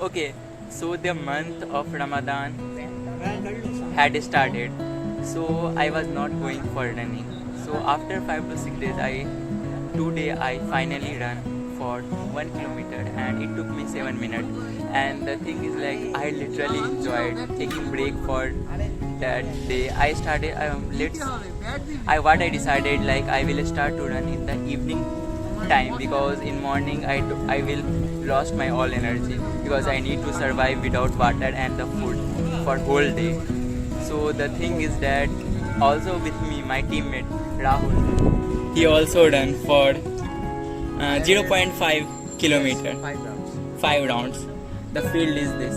Okay, so the month of Ramadan had started, so I was not going for running. So after 5 to 6 days, today I finally run for 1 kilometer, and it took me 7 minutes. And the thing is, like, I literally enjoyed taking break for that day. I started what I decided, like, I will start to run in the evening time, because in morning I will lost my all energy, because I need to survive without water and the food for whole day. So the thing is that also with me my teammate Rahul, he also ran for 0.5 kilometer, 5 rounds. The field is this.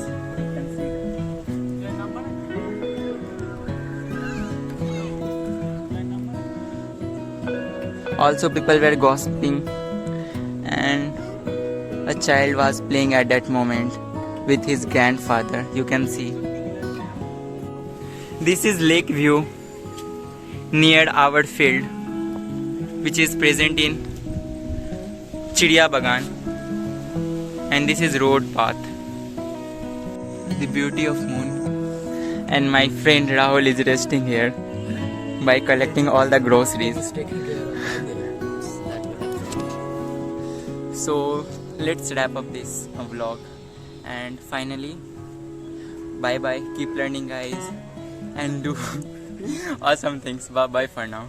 Also people were gossiping, and a child was playing at that moment with his grandfather. You can see. This is lake view near our field, which is present in Chidiya Bagan, and this is road path. The beauty of moon, and my friend Rahul is resting here by collecting all the groceries. So let's wrap up this vlog, and finally, bye bye, keep learning guys, and do awesome things. Bye bye for now.